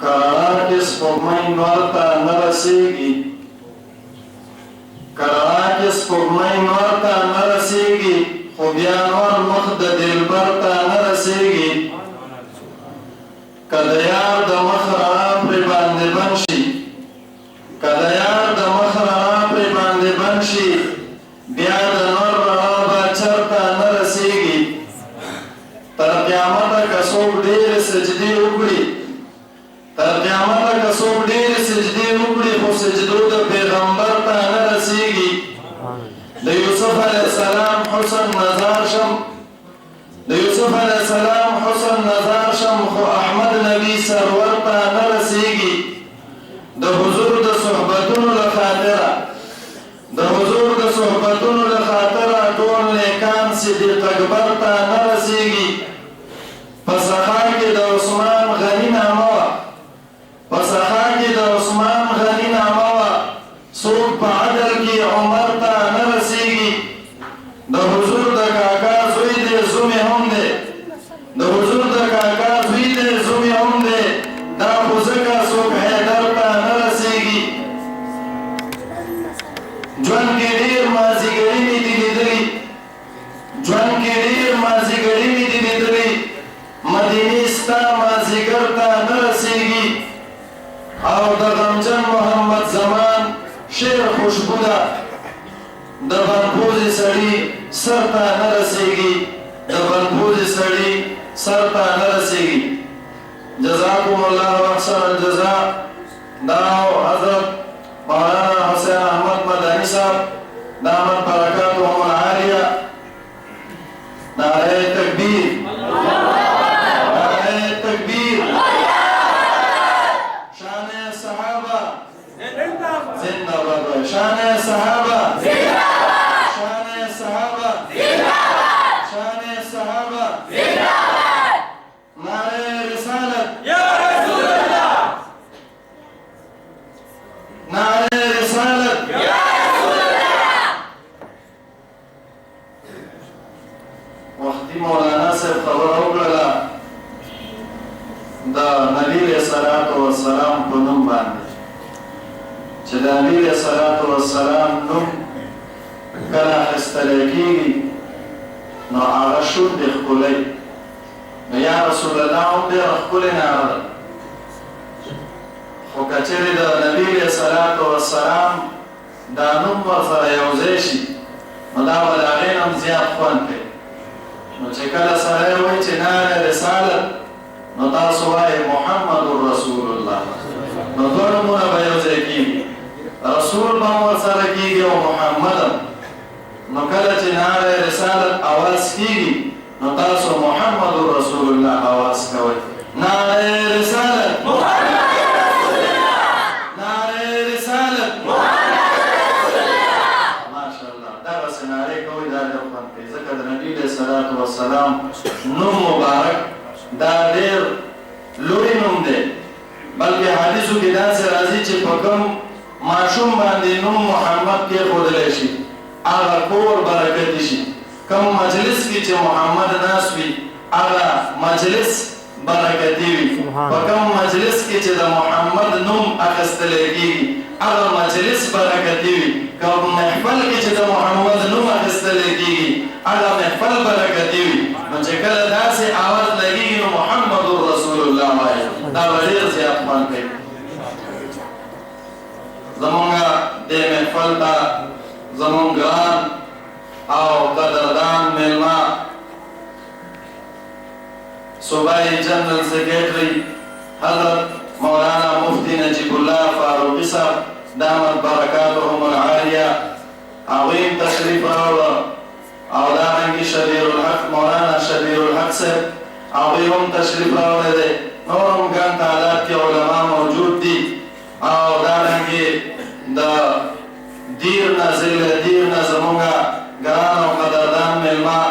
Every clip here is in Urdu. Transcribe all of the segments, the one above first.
کرنا کې سپوږمۍ نور ته نه رسېږي کرنا کې سپوږمۍ نور ته نه رسېږي خو بیا نور مخ د دلبر ته نه رسېږي که د یار د مخ رڼا پرې باندې بند شي که د یار د مخ رڼا پرې باندې بند شي بیا د نور رڼا به چرته نه رسېږي تر قیامته که څوک ډېرې سجدې وکړي تر قیامته که څوک ډېرې سجدې وکړي خو سجدو د پیغمبر ته نه رسېږي د یوسف علیه السلام حسن نظر شم د یوسف علیه السلام حسن نظر شم خو احمد نبی سرور ته نه رسېږي د حضور د صحبتونو له خاطره د حضور د صحبتونو له خاطره ټول نیکان صدیق اکبر ته نه رسېږي په سخا کې د عثمان غني نامه وه په سخا کې د عثمان غني نامه وه څوک په عدل کې عمر ته نه رسېږي د حضور د کاکا زوی دی زومې هم دی د حضور د کاکا زوی دی زومې هم دی دا خو ځکه څوک حیدر ته نه رسېږي ژوند کې ډېر مازدیګري مې دي لیدلي ژوند کې ډېر مازدیګري مې دي لیدلي مدینې ستا مازدیګر ته نه رسېږي او د غمجن محمد زمان شعر خوشبو ده د بنپوزې سړي سر ته نه رسېږي د بنپوزې سړي سر ته نه رسېږي جزاکم الله احسن الجزاء دا حضرت مولانا حسین احمد مدني صاحب دامت برکاتهم العالیه نعره تکبیر نعره تکبیر شان صحابه زندہ باد شان صحابه شان صحابه شان صحابه نعره رسالت یا رسول الله نعره رسالت یا رسول الله وختي مولانا صاحب خبره وکړه د نبی علیہ الصلوۃ والسلام په نوم باندې چې د نبی علیہ الصلوۃ والسلام نوم کله اخیستلی کېږي نو هغه شونډې ښکلی نو یا رسول الله هم ډېره ښکلې ناره ده خو که چېرې د نبي علیه الصلوۃ والسلام دا نوم ورسره یوځای شي نو دا به د هغې نه هم زیات خوند کوي نو چې کله سړی وایي چې ناره رسالت نو تاسو وایي محمد رسول الله نو دوه نومونه به یوځای کېږي رسول به هم ورسره کېږي او محمد هم نو کله چې ناره رسالت اواز کېږي نو تاسو محمد رسول الله اواز کوئ ناره رسالت محمد والسلام نوم مبارک دا ډېر لوی نوم دی بلکې حدیثو کې داسې راځي چې په کوم ماشوم باندې نوم محمد کېښودلی شي هغه کور برکتي شي کوم مجلس کې چې محمد ناست وي هغه مجلس برکتي وي په کوم مجلس کې چې د محمد نوم اخیستلی کېږي هغه مجلس برکتي وي کوم محفل کې چې د محمد نوم اخیستلی کېږي هغه محفل برکتي وي نو چې کله داسې اواز لګېږي نو محمد رسول الله وایي دا به ډېر زیات خوند کوي زمونږ دې محفل ته زمونږ ګران او قدردان میلمه صوبائی جنرل سیکریٹری حضرت مولانا مفتی نجیب الله فاروقی صاحب دامت برکاتهم العالیه عظیم تشریف راوړه او دارنګې شبیر الحق مولانا شبیر الحق صاحب هغوی هم تشریف راوړی دی نور هم ګڼ تعداد کې علما موجود دي او دارنګې د دیر نه ضلع دیر نه زموږ ګران او قدردان میلمه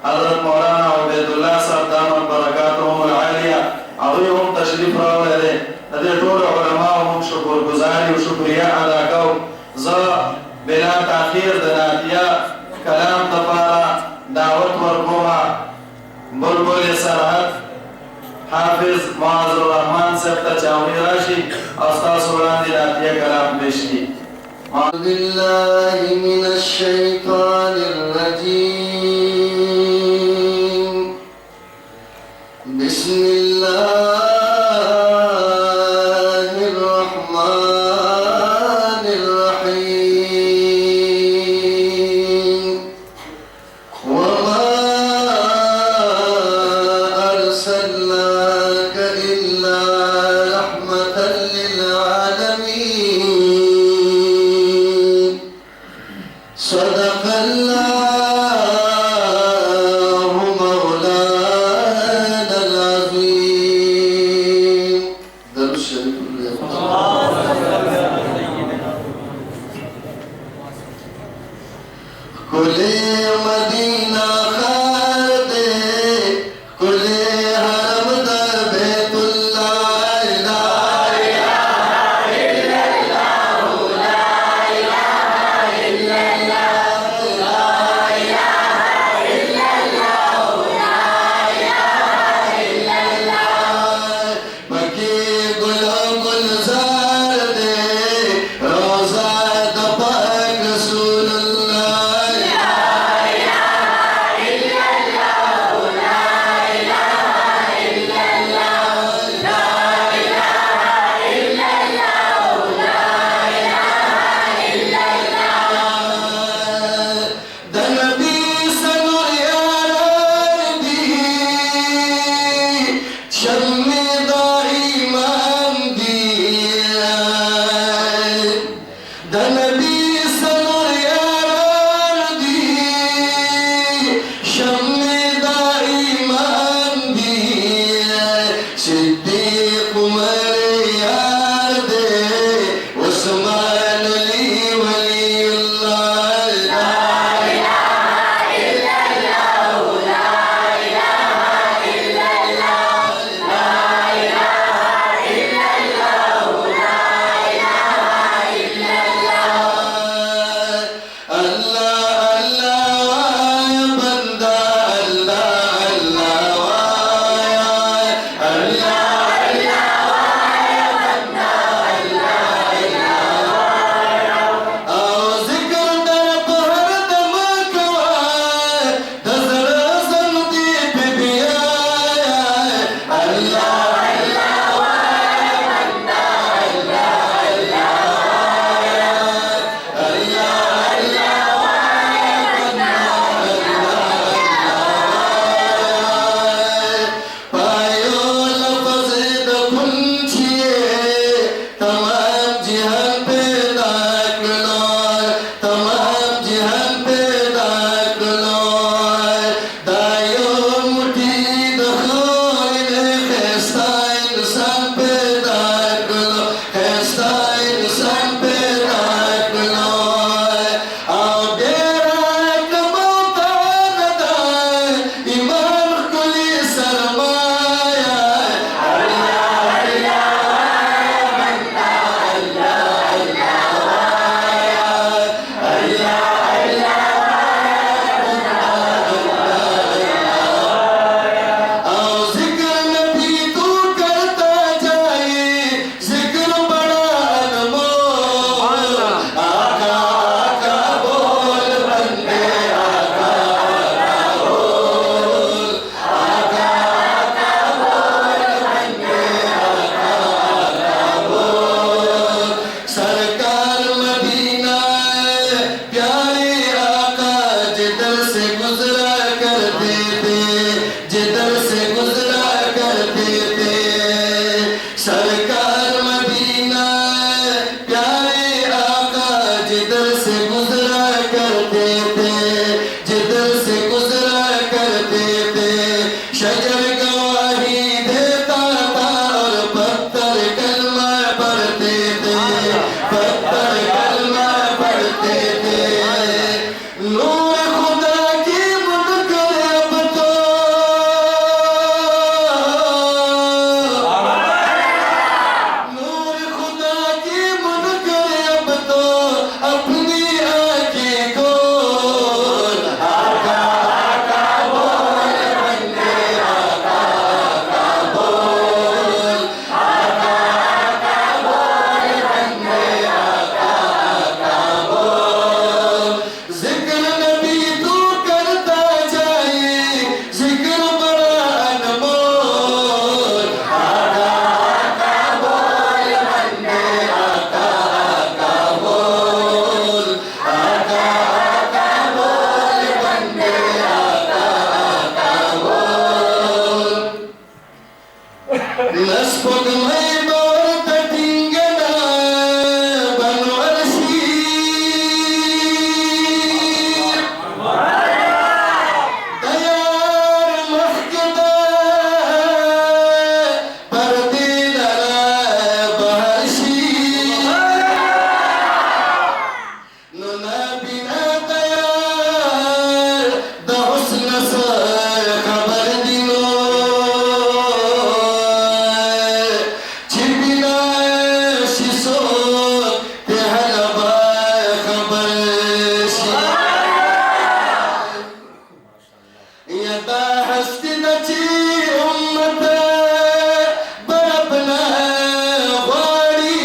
حضرت مولانا عبیدالله صاحب دامت برکاتهم العالیه هغوی هم تشریف راوړی دی د دې ټولو علماو هم شکرګزاري او شکریه ادا کوم زه بلا تاخیر د نعتیه کلام دپاره دعوت ورکومه بلبل سرحد حافظ معاذ الرحمن صاحب ته چاونی راشي او ستاسو وړاندې نعتیه کلام پیش کړي. أعوذ بالله من الشيطان الرجيم. بسم الله الرحمن الرحيم. وما أرسلناك إلا رحمة للعالمين. صدق الله مولانا العظيم. درود شریف کلے مدینہ خار دے کلے حرم در بیت اللہ لا الہ الا اللہ لا الہ الا اللہ لا الہ الا اللہ لا الہ الا اللہ. مکی گلو گلزار دے روزہ دپاک رسول اللہ سپوږمۍ به ورته ټینګه ده بنور شي د یار مخکې ده پردې لره بهر شي نو نابینا د یار د حسن څه خبر دي نو چې بنا شي څوک د هغه به خبر شي یا دا هستي ده چې امت به رب نه غواړي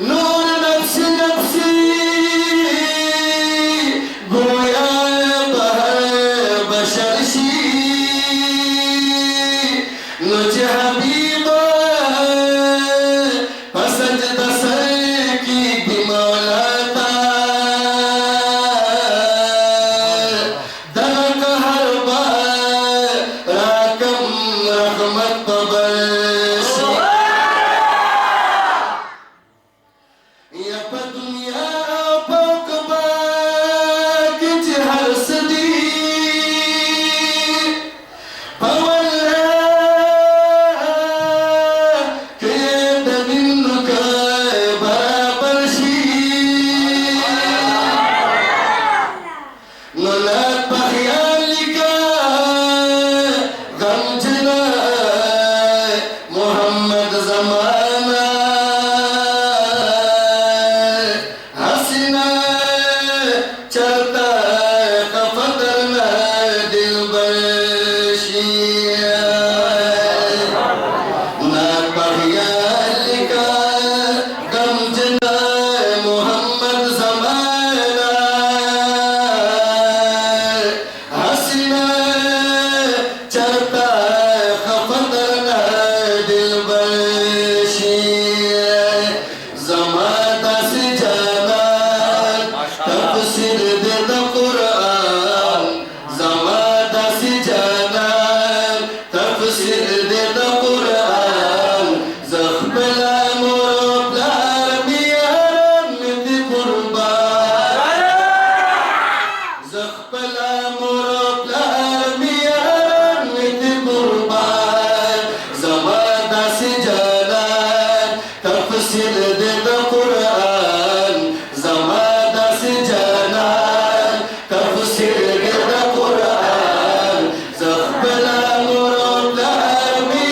نور نفسي نفسي گویا بهر بشر شي نو چې حبیبه په سجده سر کېږدي مولا ته دغه قهر به راکم رحمت به بر شي یا په دنیا او په عقبا کې چې هر څه دي په والله کې د وینو که برابر شي نو لږ په خیال لیکه غمجنه محمد زمانه حسینه چرته خفه درنه دلبر شي نه په خیال لیکه غمجنه محمد زمانه حسینه چرته خفه درنه دلبر شي زما داسې جانان تفسیر دې د قرآن زما داسې جانان تفسیر دې د قرآن زه خپله مور او پلار مې یاران مې دي قربان زه خپله مور او پلار مې یاران مې دي قربان زما داسې جانان تفسیر دې د قرآن زما داسې جانان تفسیر دې د قرآن زه خپله مور او پلار مې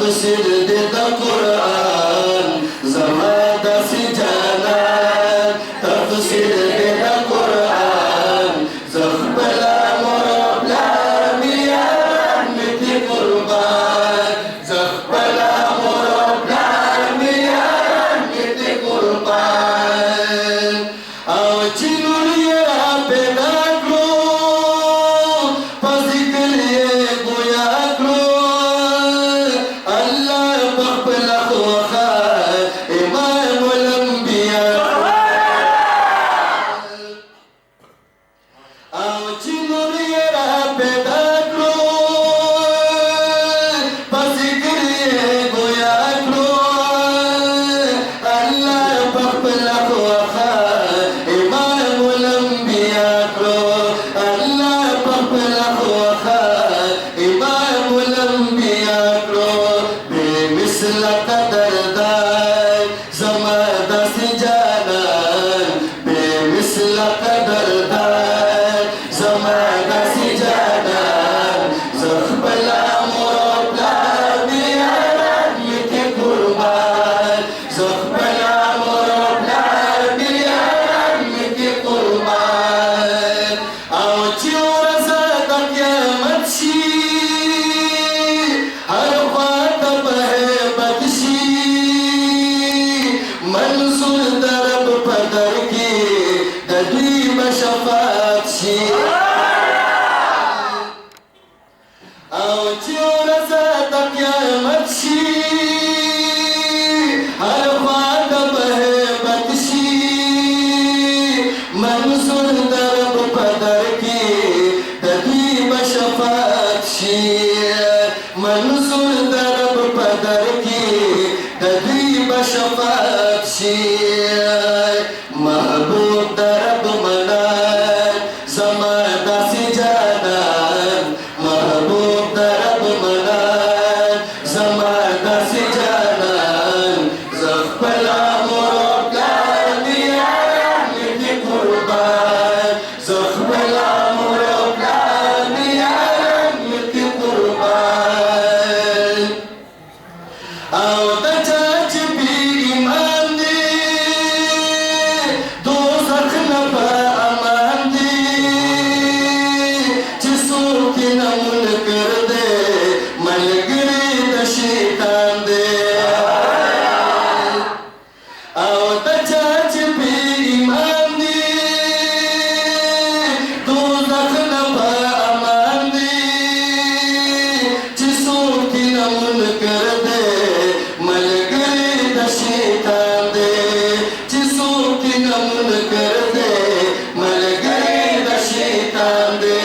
تفسير دي دا قرآن زمادة سجانان تفسير دي دا قرآن زخبلا مربلا ميان متي قربان زخبلا مربلا ميان متي قربان او چنوريا پیدا کرو پذکر یہ گویا کرو اللہ بخبل خوخا امام الانبیاء او چنوريا پیدا کرو پذکر یہ گویا کرو اللہ بخبل خوخا امام الانبیاء کرو اللہ بخبل خوخا امام الانبیاء کرو بے مثل قدردان زمادہ سجانان بے مثل قدردان زمادہ سجانان زخبلا مربلا میاران متی قربان زخبلا مربلا میاران متی قربان او چورزا دا قیامت شی ہر خواہ بہے بدشی منظور درب پدر کی ددوی بشفاعت شی او چورزا دا قیامت شی ہر خواہ بہے بدشی منظور درب پدر کی ددوی بشفاعت شی منظور درب پدر کی ددوی بشفاعت شی محبوب درب منان زمادہ سجانان محبوب درب منان زمادہ سجانان زخبلا مربلا میاران متی قربان زخبلا مربلا میاران متی قربان او دا چاچ بی ایمان دی دوزخ نبا امان دی چی سوکی نمون کرده ملگری دا شیطان دی او دا چاچ بی ایمان دی دوزخ نبا امان دی چی سوکی نمون کرده ملگری دا شیطان دی چی سوکی نمون کرده ملگری دا شیطان دی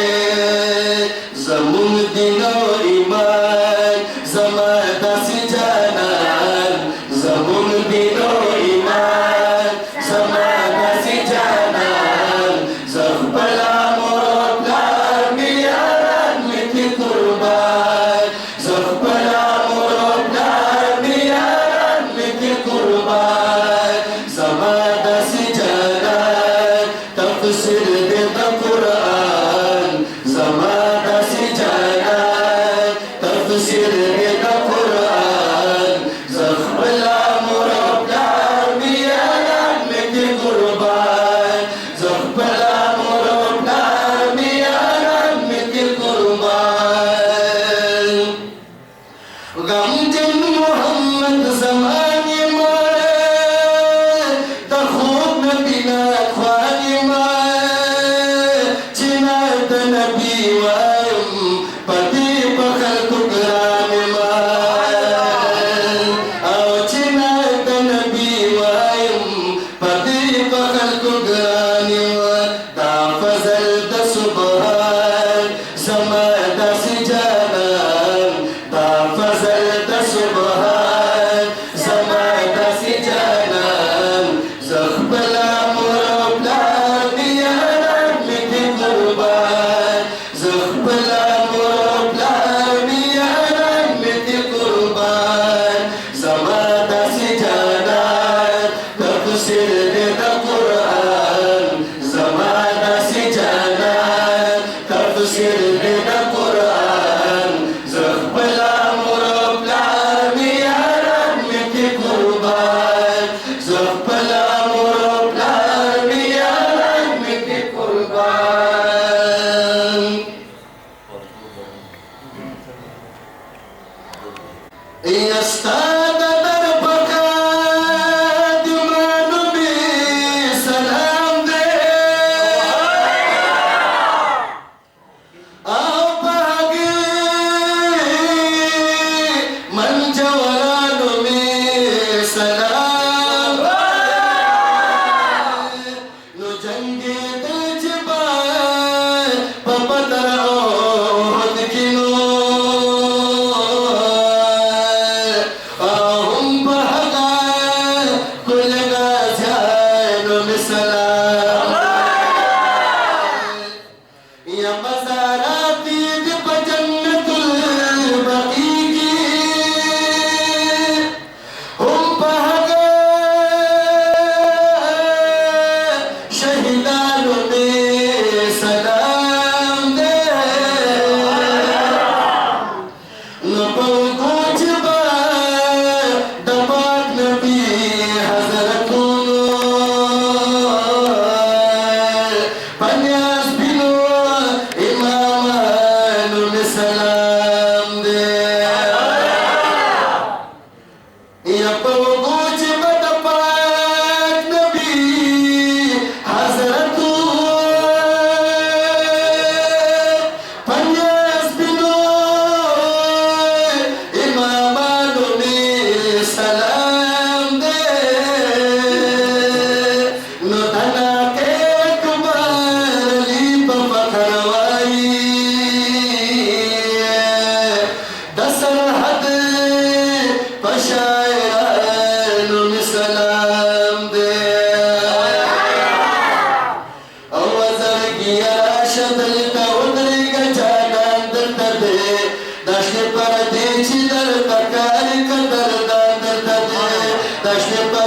زمون دین و ایمان زمادہ سجانان زمون دین و ایمان زمادہ سجانان زخبلا مربلا میاران متی قربان زخبلا مربلا میاران متی قربان زمادہ سجانان تفسیر دے دا قرآن زمادہ سجانان تفسیر دے دا قرآن زخبلا مربلا میاران متی قربان زخبلا مربلا میاران متی قربان غم جن محمد زمانی مارے دا خود نبینا خوانی مارے چنا دا نبی وائم پتی بخل کگرانی مارے او چنا دا نبی وائم پتی بخل کگرانی مارے دا فضل دا سبحان زمادہ سجانان دا فضل دا سبحان زمادہ Dashne par